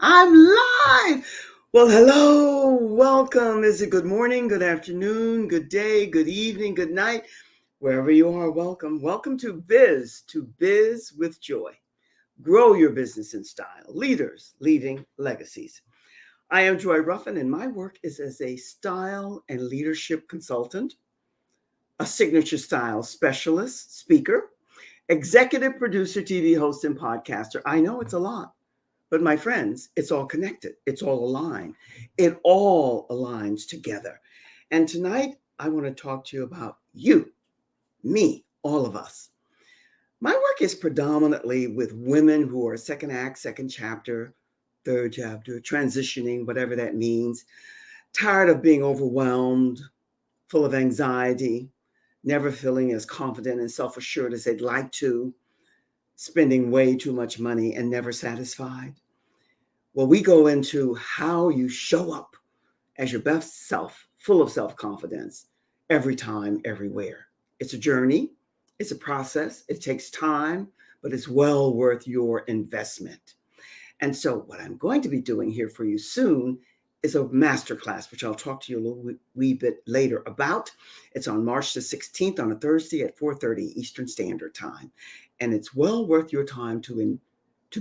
I'm live. Well, hello. Welcome. Is it good morning, good afternoon, good day, good evening, good night? Wherever you are, welcome. Welcome to Biz with Joy. Grow your business in style. Leaders leaving legacies. I am Joy Ruffen, and my work is as a style and leadership consultant, a signature style specialist, speaker, executive producer, TV host, and podcaster. I know it's a lot. But my friends, it's all connected. It's all aligned. It all aligns together. And tonight, I want to talk to you about you, me, all of us. My work is predominantly with women who are second act, second chapter, third chapter, transitioning, whatever that means, tired of being overwhelmed, full of anxiety, never feeling as confident and self assured as they'd like to, spending way too much money and never satisfied. Well, we go into how you show up as your best self, full of self confidence, every time, everywhere. It's a journey, it's a process, it takes time, but it's well worth your investment. And so, what I'm going to be doing here for you soon is a masterclass, which I'll talk to you a little wee bit later about. It's on March the 16th on a Thursday at 4:30 Eastern Standard Time. And it's well worth your time to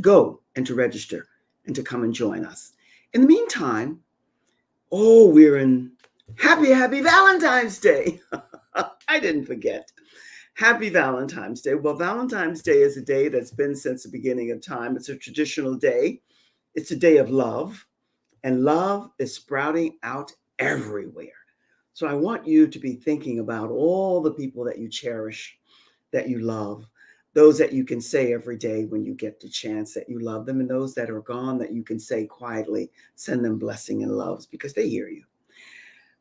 go and to register and to come and join us. In the meantime, we're in happy Valentine's Day. I didn't forget. Happy Valentine's Day. Well, Valentine's Day is a day that's been since the beginning of time. It's a traditional day. It's a day of love, and love is sprouting out everywhere. So I want you to be thinking about all the people that you cherish, that you love, those that you can say every day when you get the chance that you love them, and those that are gone that you can say quietly, send them blessing and loves because they hear you.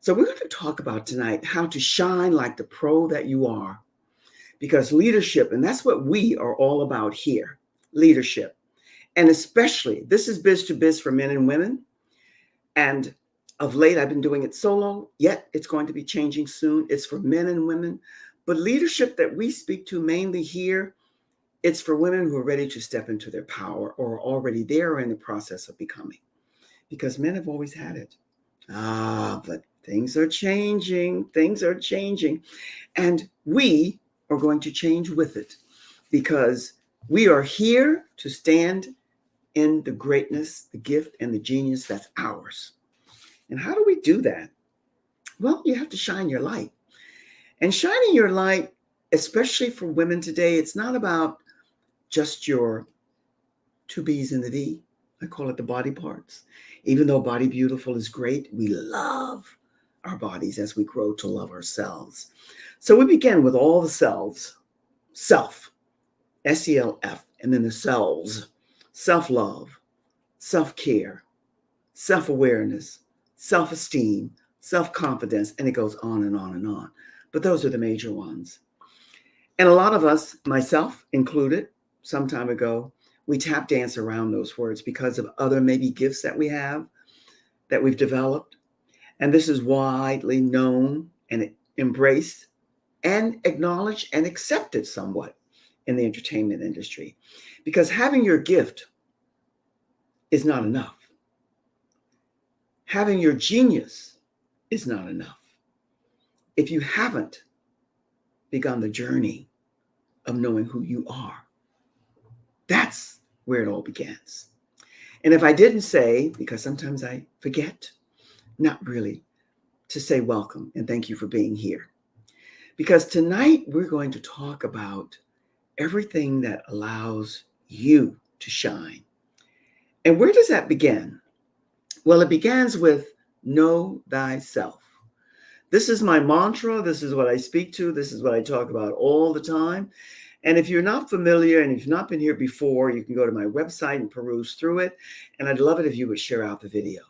So we're going to talk about tonight how to shine like the pro that you are, because leadership, and that's what we are all about here, leadership. And especially, this is biz to biz for men and women. And of late, I've been doing it solo, yet it's going to be changing soon. It's for men and women. But leadership that we speak to mainly here, it's for women who are ready to step into their power or are already there or in the process of becoming. Because men have always had it. But things are changing. Things are changing. And we are going to change with it because we are here to stand in the greatness, the gift, and the genius that's ours. And how do we do that? Well, you have to shine your light. And shining your light, especially for women today, it's not about just your two B's and the V. I call it the body parts. Even though Body Beautiful is great, we love our bodies as we grow to love ourselves. So we begin with all the selves, self, SELF, and then the selves, self-love, self-care, self-awareness, self-esteem, self-confidence, and it goes on and on and on. But those are the major ones. And a lot of us, myself included, some time ago, we tap dance around those words because of other maybe gifts that we have, that we've developed. And this is widely known and embraced and acknowledged and accepted somewhat in the entertainment industry. Because having your gift is not enough. Having your genius is not enough. If you haven't begun the journey of knowing who you are, that's where it all begins. And if I didn't say, because sometimes I forget, not really, to say welcome and thank you for being here. Because tonight we're going to talk about everything that allows you to shine. And where does that begin? Well, it begins with know thyself. This is my mantra. This is what I speak to. This is what I talk about all the time. And if you're not familiar and if you've not been here before, you can go to my website and peruse through it. And I'd love it if you would share out the video.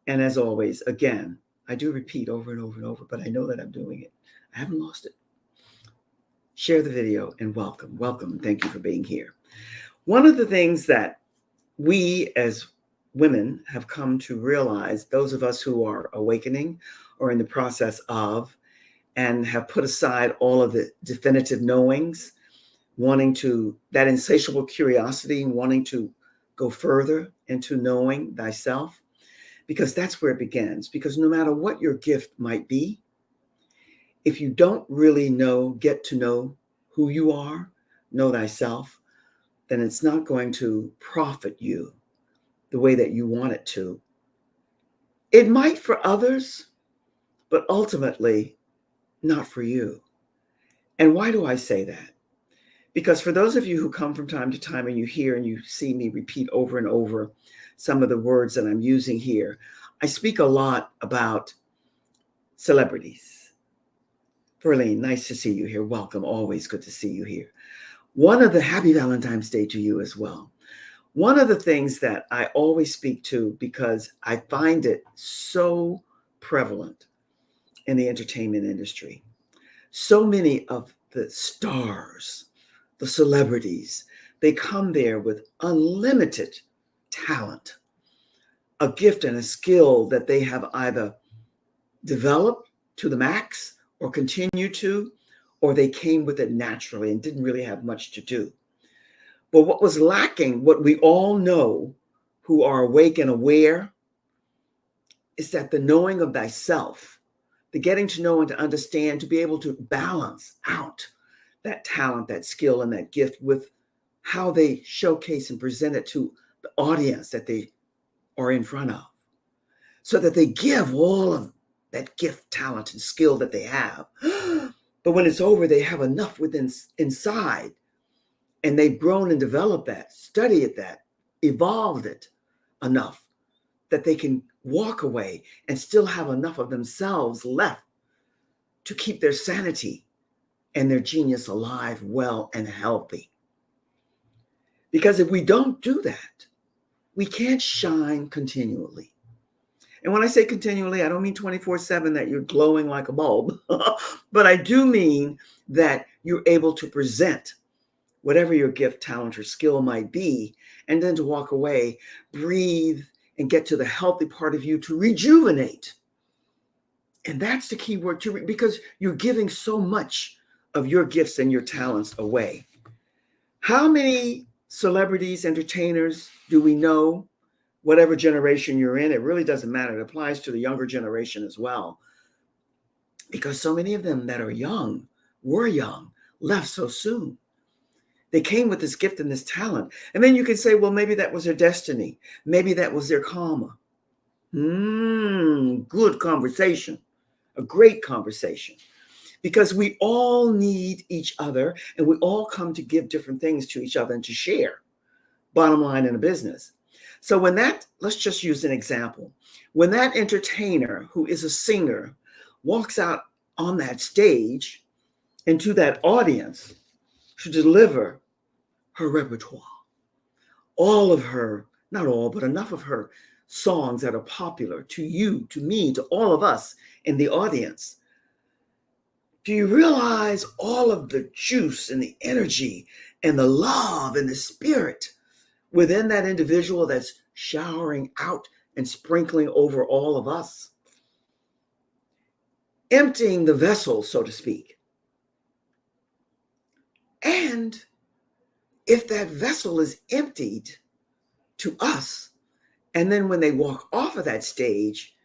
And as always, again, I do repeat over and over and over, but I know that I'm doing it. I haven't lost it. Share the video and welcome. Welcome. Thank you for being here. One of the things that we as women have come to realize, those of us who are awakening or in the process of, and have put aside all of the definitive knowings, wanting to, that insatiable curiosity, wanting to go further into knowing thyself, because that's where it begins. Because no matter what your gift might be, if you don't really get to know who you are, know thyself, then it's not going to profit you the way that you want it to. It might for others, but ultimately not for you. And why do I say that? Because for those of you who come from time to time and you hear and you see me repeat over and over some of the words that I'm using here, I speak a lot about celebrities. Verlene, nice to see you here. Welcome. Always good to see you here. Happy Valentine's Day to you as well. One of the things that I always speak to, because I find it so prevalent in the entertainment industry, so many of the stars, the celebrities, they come there with unlimited talent, a gift and a skill that they have either developed to the max or continue to, or they came with it naturally and didn't really have much to do. But what was lacking, what we all know who are awake and aware, is that the knowing of thyself, the getting to know and to understand, to be able to balance out that talent, that skill, and that gift with how they showcase and present it to the audience that they are in front of, so that they give all of that gift, talent, and skill that they have. But when it's over, they have enough within inside, and they've grown and developed that, studied that, evolved it enough that they can walk away and still have enough of themselves left to keep their sanity and their genius alive, well, and healthy. Because if we don't do that, we can't shine continually. And when I say continually, I don't mean 24/7 that you're glowing like a bulb, but I do mean that you're able to present whatever your gift, talent, or skill might be, and then to walk away, breathe, and get to the healthy part of you to rejuvenate. And that's the key word, because you're giving so much of your gifts and your talents away. How many celebrities, entertainers do we know, whatever generation you're in? It really doesn't matter. It applies to the younger generation as well. Because so many of them that are young, were young, left so soon. They came with this gift and this talent. And then you can say, well, maybe that was their destiny. Maybe that was their karma. Good conversation. A great conversation. Because we all need each other, and we all come to give different things to each other and to share. Bottom line in a business. So let's just use an example. When that entertainer who is a singer walks out on that stage into that audience to deliver her repertoire, all of her, not all, but enough of her songs that are popular to you, to me, to all of us in the audience, do you realize all of the juice and the energy and the love and the spirit within that individual that's showering out and sprinkling over all of us? Emptying the vessel, so to speak. And if that vessel is emptied to us, and then when they walk off of that stage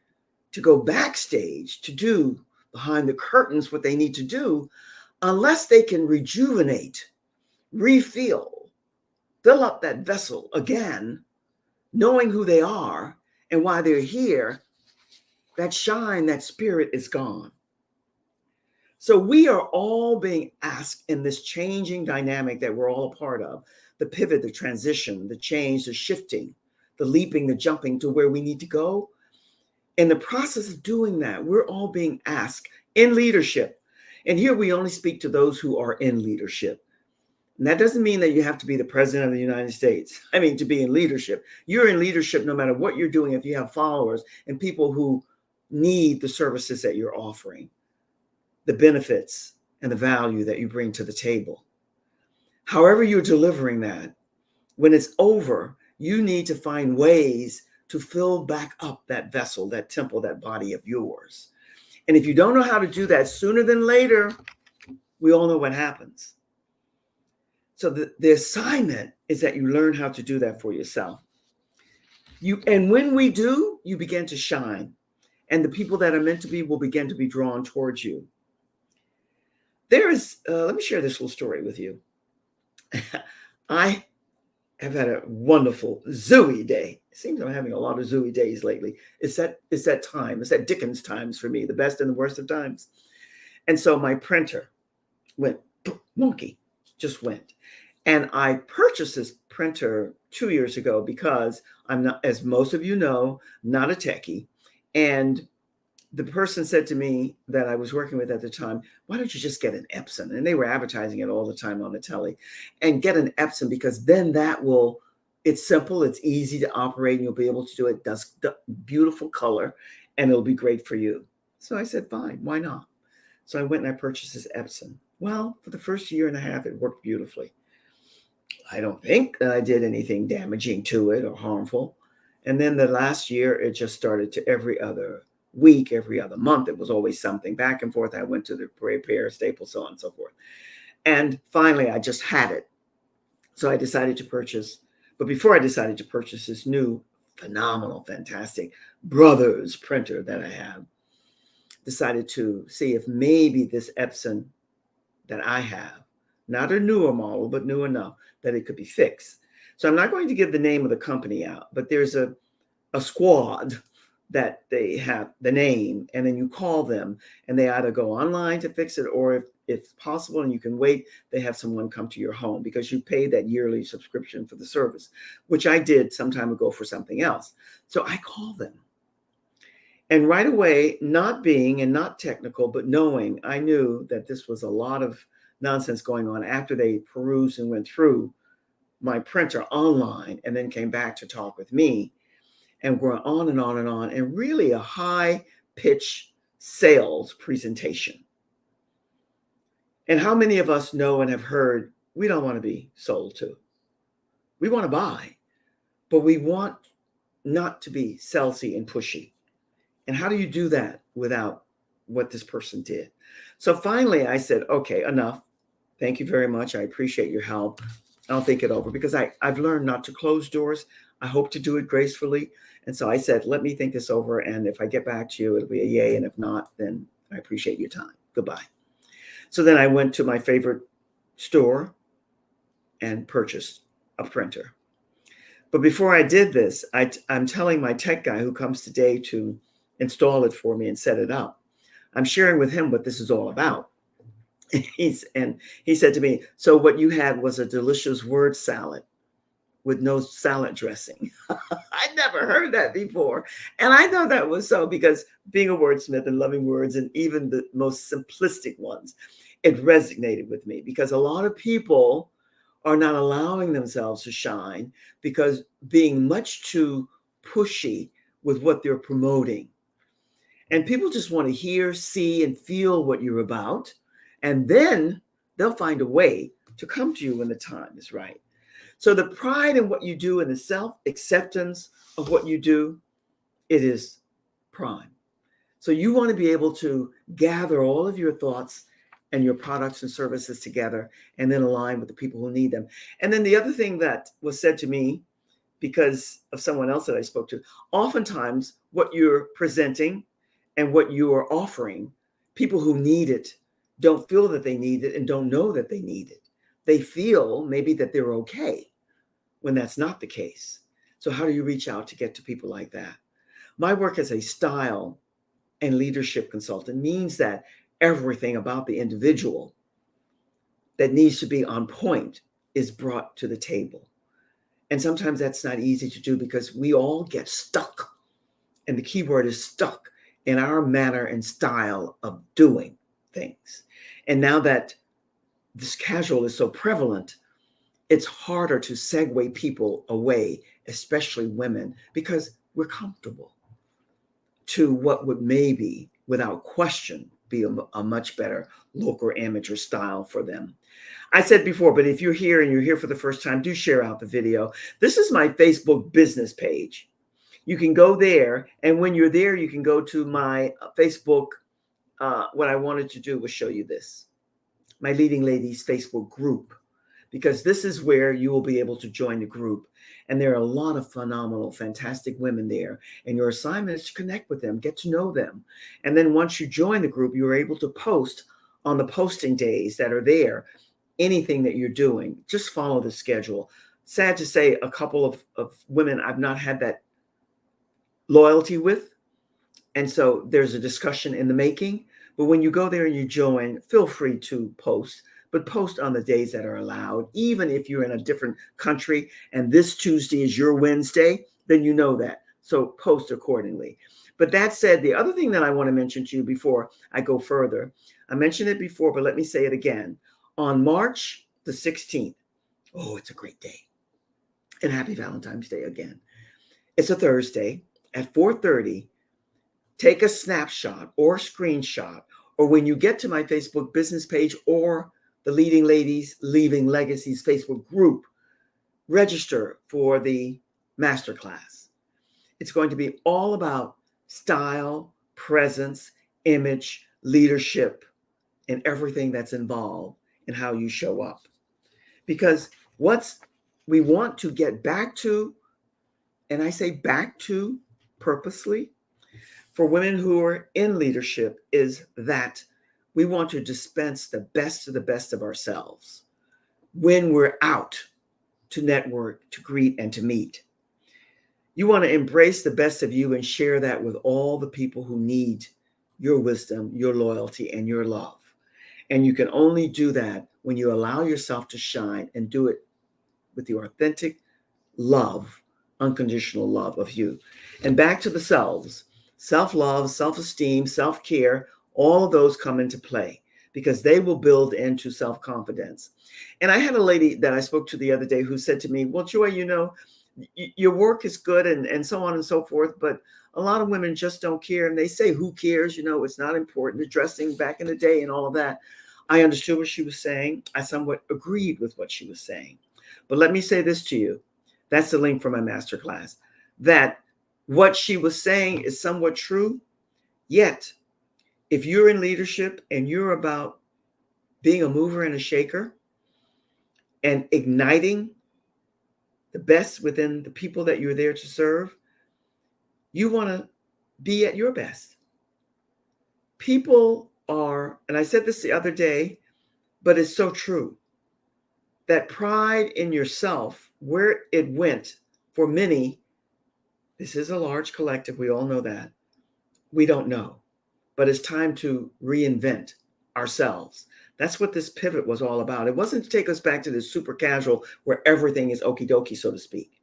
to go backstage to do behind the curtains what they need to do, unless they can rejuvenate, refill, fill up that vessel again, knowing who they are and why they're here, that shine, that spirit is gone. So we are all being asked in this changing dynamic that we're all a part of, the pivot, the transition, the change, the shifting, the leaping, the jumping to where we need to go. In the process of doing that, we're all being asked in leadership. And here we only speak to those who are in leadership. And that doesn't mean that you have to be the president of the United States. I mean, to be in leadership. You're in leadership no matter what you're doing if you have followers and people who need the services that you're offering, the benefits and the value that you bring to the table. However you're delivering that, when it's over, you need to find ways to fill back up that vessel, that temple, that body of yours. And if you don't know how to do that sooner than later, we all know what happens. So the assignment is that you learn how to do that for yourself. And when we do, you begin to shine. And the people that are meant to be will begin to be drawn towards you. Let me share this little story with you. I have had a wonderful zooey day. It seems I'm having a lot of zooey days lately. It's that time. It's that Dickens times for me, the best and the worst of times. And so my printer went wonky, just went. And I purchased this printer 2 years ago because I'm not, as most of you know, not a techie. And the person said to me that I was working with at the time, why don't you just get an Epson? And they were advertising it all the time on the telly. And get an Epson, because then it's simple, it's easy to operate, and you'll be able to do it. It does beautiful color, and it'll be great for you. So I said, fine, why not? So I went and I purchased this Epson. Well, for the first year and a half, it worked beautifully. I don't think that I did anything damaging to it or harmful. And then the last year, it just started to every other week, every other month. It was always something back and forth. I went to the repair, Staples, so on and so forth. And finally, I just had it. So I decided to purchase. But before I decided to purchase this new, phenomenal, fantastic Brothers printer that I have, decided to see if maybe this Epson that I have, not a newer model, but new enough that it could be fixed. So I'm not going to give the name of the company out, but there's a squad that they have the name, and then you call them, and they either go online to fix it, or if it's possible and you can wait, they have someone come to your home, because you pay that yearly subscription for the service, which I did some time ago for something else. So I call them. And right away, not being and not technical, but knowing, I knew that this was a lot of nonsense going on after they perused and went through my printer online and then came back to talk with me, and we're on and on and on, and really a high pitch sales presentation. And how many of us know and have heard, we don't want to be sold to. We want to buy, but we want not to be salesy and pushy. And how do you do that without what this person did? So finally I said, okay, enough. Thank you very much. I appreciate your help. I'll think it over, because I've learned not to close doors. I hope to do it gracefully. And so I said, let me think this over. And if I get back to you, it'll be a yay. And if not, then I appreciate your time. Goodbye. So then I went to my favorite store and purchased a printer. But before I did this, I'm telling my tech guy who comes today to install it for me and set it up, I'm sharing with him what this is all about. And he said to me, so what you had was a delicious word salad with no salad dressing. I'd never heard that before. And I thought that was so, because being a wordsmith and loving words, and even the most simplistic ones, it resonated with me, because a lot of people are not allowing themselves to shine because being much too pushy with what they're promoting. And people just want to hear, see, and feel what you're about. And then they'll find a way to come to you when the time is right. So the pride in what you do and the self-acceptance of what you do, it is prime. So you want to be able to gather all of your thoughts and your products and services together, and then align with the people who need them. And then the other thing that was said to me, because of someone else that I spoke to, oftentimes what you're presenting and what you are offering, people who need it don't feel that they need it and don't know that they need it. They feel maybe that they're okay when that's not the case. So how do you reach out to get to people like that? My work as a style and leadership consultant means that everything about the individual that needs to be on point is brought to the table. And sometimes that's not easy to do, because we all get stuck. And the key word is stuck in our manner and style of doing things. And now that this casual is so prevalent, it's harder to segue people away, especially women, because we're comfortable to what would maybe, without question, be a much better local amateur style for them. I said before, but if you're here and you're here for the first time, do share out the video. This is my Facebook business page. You can go there, and when you're there, you can go to my Facebook. What I wanted to do was show you this, my Leading Ladies Facebook group, because this is where you will be able to join the group. And there are a lot of phenomenal, fantastic women there. And your assignment is to connect with them, get to know them. And then once you join the group, you're able to post on the posting days that are there, anything that you're doing. Just follow the schedule. Sad to say, a couple of women I've not had that loyalty with. And so there's a discussion in the making. But when you go there and you join, feel free to post, but post on the days that are allowed. Even if you're in a different country and this Tuesday is your Wednesday, then you know that. So post accordingly. But that said, the other thing that I want to mention to you before I go further, I mentioned it before, but let me say it again. On March the 16th, oh, it's a great day. And happy Valentine's Day again. It's a Thursday at 4:30. Take a snapshot or screenshot, or when you get to my Facebook business page or the Leading Ladies Leaving Legacies Facebook group, register for the masterclass. It's going to be all about style, presence, image, leadership, and everything that's involved in how you show up. Because what we want to get back to, and I say back to purposely, for women who are in leadership, is that we want to dispense the best of the best of ourselves when we're out to network, to greet, and to meet. You want to embrace the best of you and share that with all the people who need your wisdom, your loyalty, and your love. And you can only do that when you allow yourself to shine and do it with the authentic love, unconditional love of you. And back to the selves. Self-love, self-esteem, self-care, all of those come into play because they will build into self-confidence. And I had a lady that I spoke to the other day who said to me, well, Joy, your work is good and so on and so forth, but a lot of women just don't care. And they say, who cares? It's not important. The dressing back in the day and all of that. I understood what she was saying. I somewhat agreed with what she was saying. But let me say this to you. That's the link for my masterclass. That what she was saying is somewhat true. Yet, if you're in leadership and you're about being a mover and a shaker and igniting the best within the people that you're there to serve, you want to be at your best. People are, and I said this the other day, but it's so true, that pride in yourself, where it went for many, this is a large collective, we all know that. We don't know, but it's time to reinvent ourselves. That's what this pivot was all about. It wasn't to take us back to this super casual where everything is okie dokie, so to speak.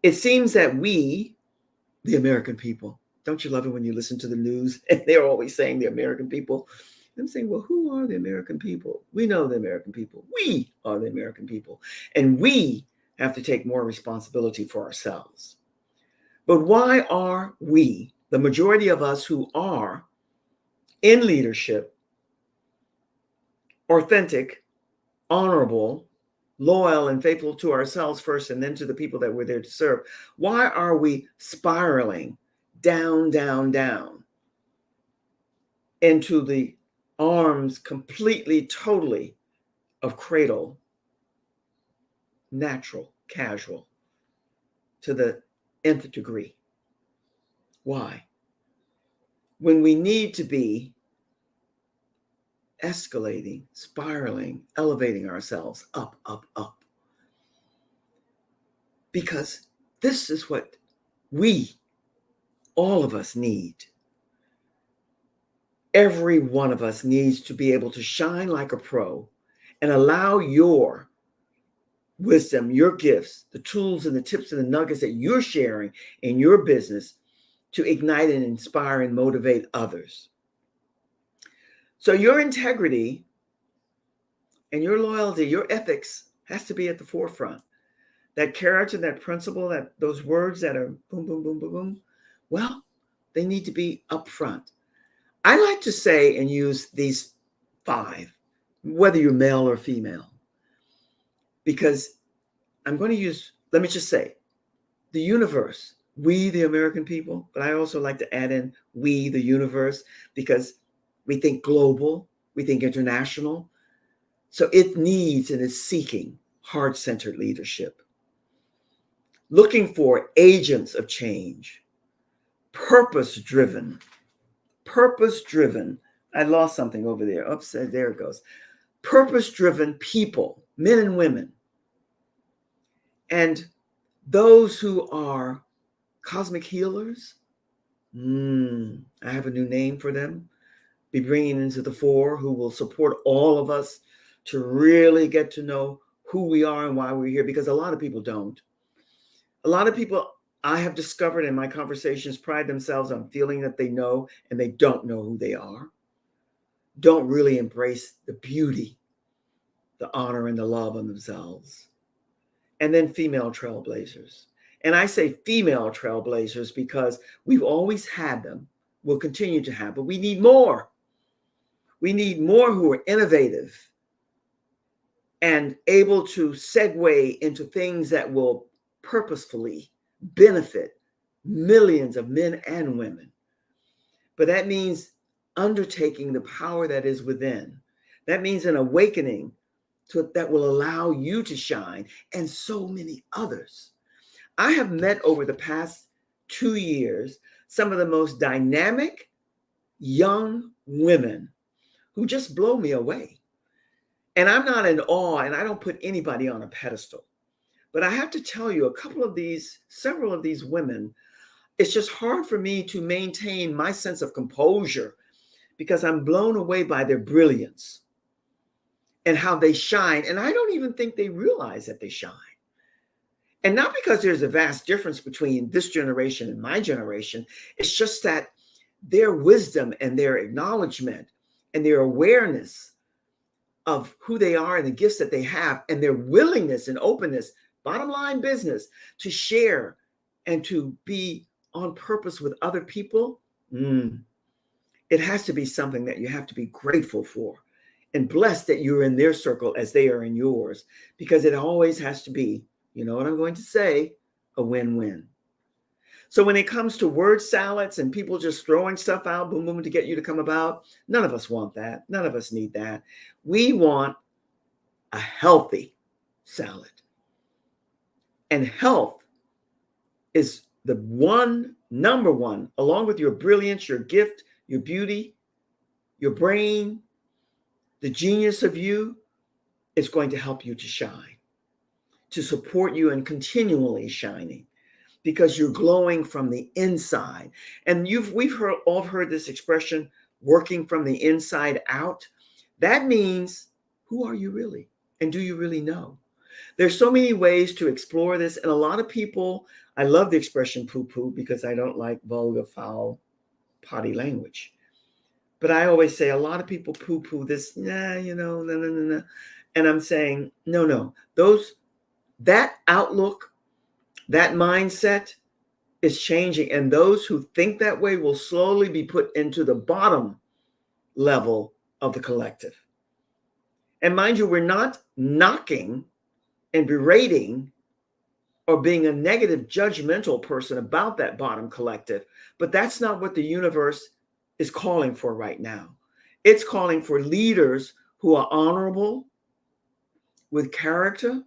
It seems that we, the American people, don't you love it when you listen to the news and they're always saying the American people? I'm saying, well, who are the American people? We know the American people. We are the American people. And we have to take more responsibility for ourselves. But why are we, the majority of us who are in leadership, authentic, honorable, loyal, and faithful to ourselves first, and then to the people that we're there to serve, why are we spiraling down, down, down into the arms completely, totally of cradle, natural, casual, to the nth degree? Why? When we need to be escalating, spiraling, elevating ourselves up, up, up. Because this is what we, all of us, need. Every one of us needs to be able to shine like a pro and allow your wisdom, your gifts, the tools and the tips and the nuggets that you're sharing in your business to ignite and inspire and motivate others. So your integrity and your loyalty, your ethics has to be at the forefront. That character, that principle, that those words that are boom, boom, boom, boom, boom, well, they need to be up front. I like to say and use these 5, whether you're male or female, because I'm going to use, let me just say, the universe, we, the American people, but I also like to add in we, the universe, because we think global, we think international. So it needs and is seeking heart-centered leadership, looking for agents of change, purpose-driven. Purpose-driven. I lost something over there. Oops, there it goes. Purpose-driven people, men and women, and those who are cosmic healers. I have a new name for them. Be bringing into the fore, who will support all of us to really get to know who we are and why we're here, because a lot of people don't. A lot of people, I have discovered in my conversations, pride themselves on feeling that they know, and they don't know who they are. Don't really embrace the beauty, the honor, and the love of themselves. And then female trailblazers. And I say female trailblazers because we've always had them, we'll continue to have, but we need more. We need more who are innovative and able to segue into things that will purposefully benefit millions of men and women. But that means undertaking the power that is within. That means an awakening that will allow you to shine, and so many others. I have met over the past 2 years some of the most dynamic young women who just blow me away. And I'm not in awe, and I don't put anybody on a pedestal. But I have to tell you, several of these women, it's just hard for me to maintain my sense of composure because I'm blown away by their brilliance and how they shine. And I don't even think they realize that they shine. And not because there's a vast difference between this generation and my generation. It's just that their wisdom and their acknowledgement and their awareness of who they are and the gifts that they have, and their willingness and openness, bottom line business, to share and to be on purpose with other people. It has to be something that you have to be grateful for and blessed that you're in their circle as they are in yours, because it always has to be, you know what I'm going to say, a win-win. So when it comes to word salads and people just throwing stuff out, boom, boom, to get you to come about, none of us want that. None of us need that. We want a healthy salad. And health is the number one, along with your brilliance, your gift, your beauty, your brain, the genius of you, is going to help you to shine, to support you in continually shining, because you're glowing from the inside. And we've all heard this expression, working from the inside out. That means, who are you really? And do you really know? There's so many ways to explore this. And a lot of people, I love the expression poo-poo because I don't like vulgar, foul, potty language. But I always say a lot of people poo-poo this, no. And I'm saying, no. That outlook, that mindset is changing. And those who think that way will slowly be put into the bottom level of the collective. And mind you, we're not knocking and berating or being a negative, judgmental person about that bottom collective. But that's not what the universe is calling for right now. It's calling for leaders who are honorable, with character,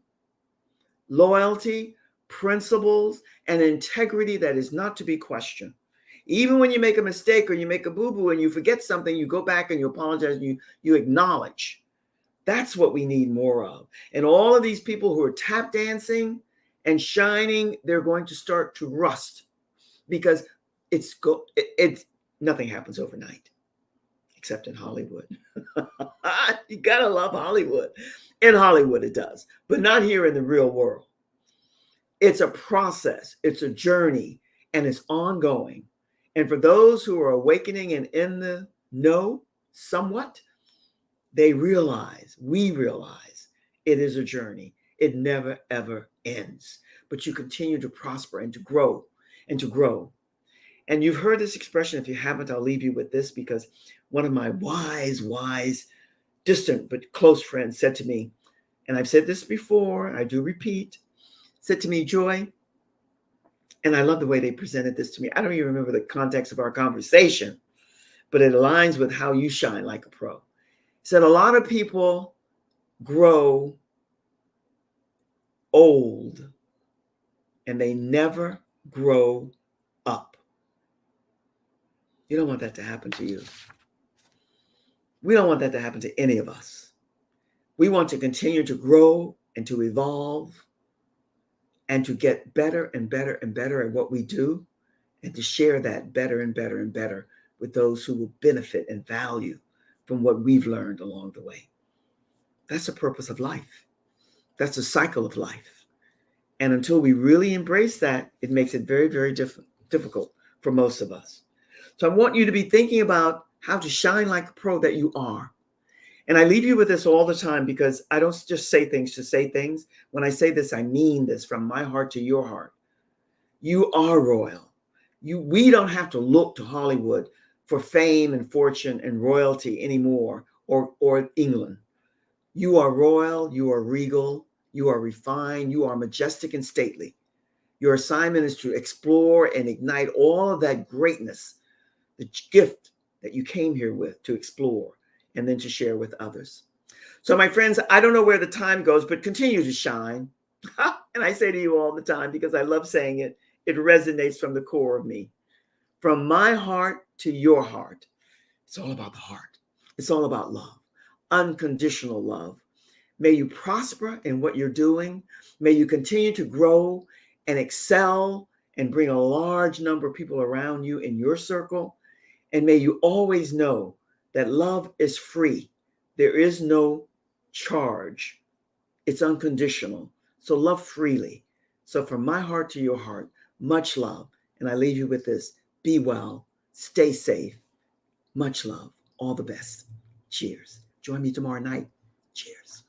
loyalty, principles, and integrity that is not to be questioned. Even when you make a mistake or you make a boo-boo and you forget something, you go back and you apologize and you acknowledge. That's what we need more of. And all of these people who are tap dancing and shining, they're going to start to rust, because nothing happens overnight, except in Hollywood. You gotta love Hollywood. In Hollywood it does, but not here in the real world. It's a process, it's a journey, and it's ongoing. And for those who are awakening and in the know somewhat, we realize it is a journey. It never, ever ends. But you continue to prosper and to grow and to grow. And you've heard this expression. If you haven't, I'll leave you with this, because one of my wise, distant but close friends said to me, and I've said this before, I do repeat, said to me, Joy, and I love the way they presented this to me. I don't even remember the context of our conversation, but it aligns with how you shine like a pro. He said, a lot of people grow old and they never grow up. You don't want that to happen to you. We don't want that to happen to any of us. We want to continue to grow and to evolve and to get better and better and better at what we do and to share that better and better and better with those who will benefit and value from what we've learned along the way. That's the purpose of life. That's the cycle of life. And until we really embrace that, it makes it very, very difficult for most of us. So I want you to be thinking about how to shine like a pro that you are. And I leave you with this all the time because I don't just say things to say things. When I say this, I mean this from my heart to your heart. You are royal. We don't have to look to Hollywood for fame and fortune and royalty anymore, or England. You are royal, you are regal, you are refined, you are majestic and stately. Your assignment is to explore and ignite all of that greatness, the gift that you came here with to explore and then to share with others. So, my friends, I don't know where the time goes, but continue to shine. And I say to you all the time because I love saying it, it resonates from the core of me. From my heart to your heart. It's all about the heart. It's all about love, unconditional love. May you prosper in what you're doing. May you continue to grow and excel and bring a large number of people around you in your circle. And may you always know that love is free. There is no charge. It's unconditional. So love freely. So from my heart to your heart, much love. And I leave you with this. Be well. Stay safe. Much love. All the best. Cheers. Join me tomorrow night. Cheers.